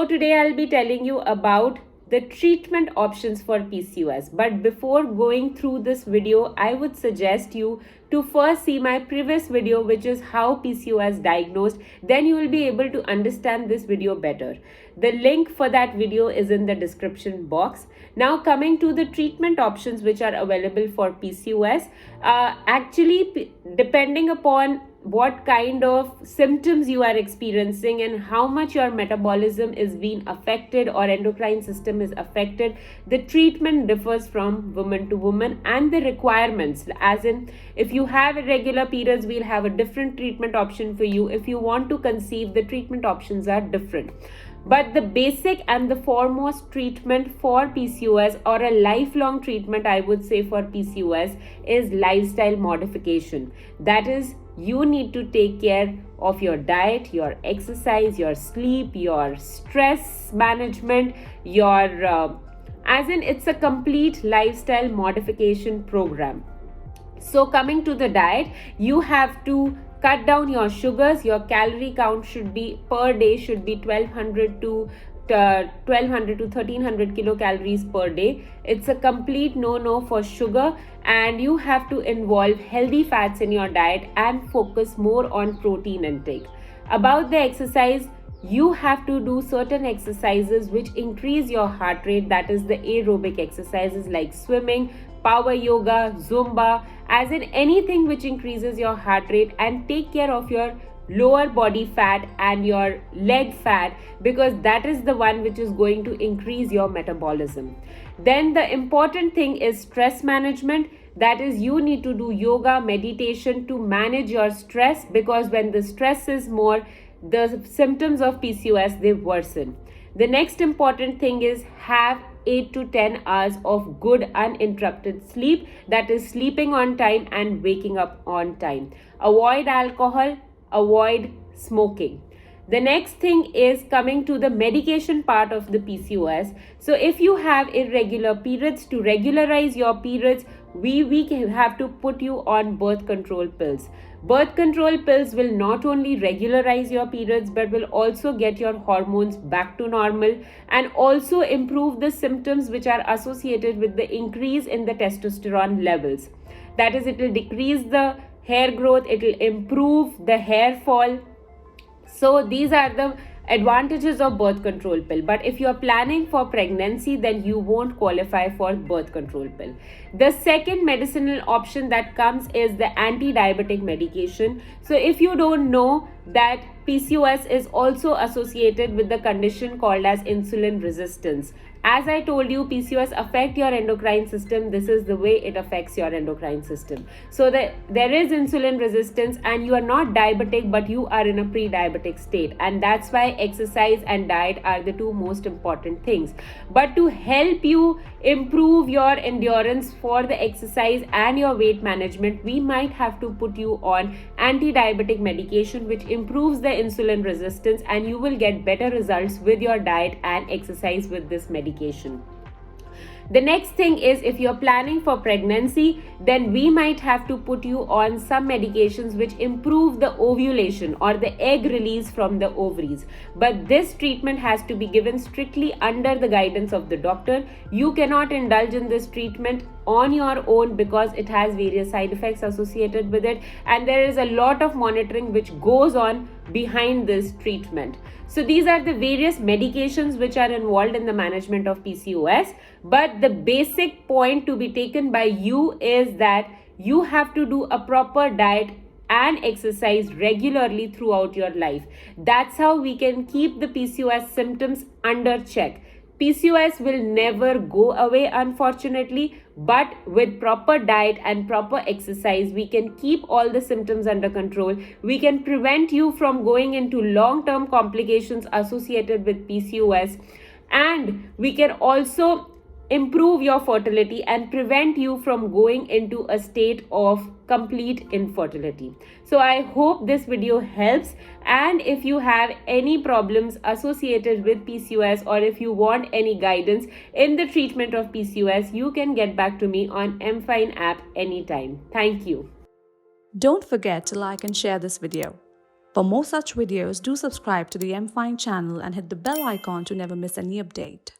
today I'll be telling you about the treatment options for PCOS. But before going through this video, I would suggest you to first see my previous video, which is how PCOS diagnosed. Then you will be able to understand this video better. The link for that video is in the description box. Now coming to the treatment options which are available for PCOS, actually depending upon what kind of symptoms you are experiencing and how much your metabolism is being affected or endocrine system is affected, the treatment differs from woman to woman, and the requirements, as in if you have irregular periods, we'll have a different treatment option for you. If you want to conceive, the treatment options are different. But the basic and the foremost treatment for PCOS, or a lifelong treatment I would say for PCOS, is lifestyle modification. That is, you need to take care of your diet, your exercise, your sleep, your stress management, as in it's a complete lifestyle modification program. So coming to the diet, you have to cut down your sugars. Your calorie count should be per day should be 1200 to 1300 kilocalories per day. It's a complete no for sugar, and you have to involve healthy fats in your diet and focus more on protein intake. About the exercise, you have to do certain exercises which increase your heart rate, that is the aerobic exercises like swimming, power yoga, Zumba, as in anything which increases your heart rate, and take care of your lower body fat and your leg fat, because that is the one which is going to increase your metabolism. Then the important thing is stress management. That is, you need to do yoga, meditation to manage your stress, because when the stress is more, the symptoms of PCOS, they worsen. The next important thing is have 8 to 10 hours of good uninterrupted sleep, that is sleeping on time and waking up on time. Avoid alcohol, avoid smoking. The next thing is coming to the medication part of the PCOS. So if you have irregular periods, to regularize your periods, we have to put you on birth control pills. Birth control pills will not only regularize your periods but will also get your hormones back to normal, and also improve the symptoms which are associated with the increase in the testosterone levels. That is, it will decrease the hair growth, it will improve the hair fall. So these are the advantages of birth control pill. But if you are planning for pregnancy, then you won't qualify for birth control pill. The second medicinal option that comes is the anti-diabetic medication. So if you don't know that PCOS is also associated with the condition called as insulin resistance. As I told you, PCOS affect your endocrine system. This is the way it affects your endocrine system. So there is insulin resistance, and you are not diabetic, but you are in a pre-diabetic state. And that's why exercise and diet are the two most important things. But to help you improve your endurance for the exercise and your weight management, we might have to put you on anti-diabetic medication, which improves the insulin resistance, and you will get better results with your diet and exercise with this medication. The next thing is, if you're planning for pregnancy, then we might have to put you on some medications which improve the ovulation or the egg release from the ovaries. But this treatment has to be given strictly under the guidance of the doctor. You cannot indulge in this treatment on your own, because it has various side effects associated with it, and there is a lot of monitoring which goes on behind this treatment. So these are the various medications which are involved in the management of PCOS. But the basic point to be taken by you is that you have to do a proper diet and exercise regularly throughout your life. That's how we can keep the PCOS symptoms under check. PCOS will never go away, unfortunately, but with proper diet and proper exercise, we can keep all the symptoms under control. We can prevent you from going into long-term complications associated with PCOS, and we can also improve your fertility and prevent you from going into a state of complete infertility. So I hope this video helps, and if you have any problems associated with PCOS, or if you want any guidance in the treatment of PCOS, you can get back to me on MFine app anytime. Thank you. Don't forget to like and share this video. For more such videos, do subscribe to the M Fine channel and hit the bell icon to never miss any update.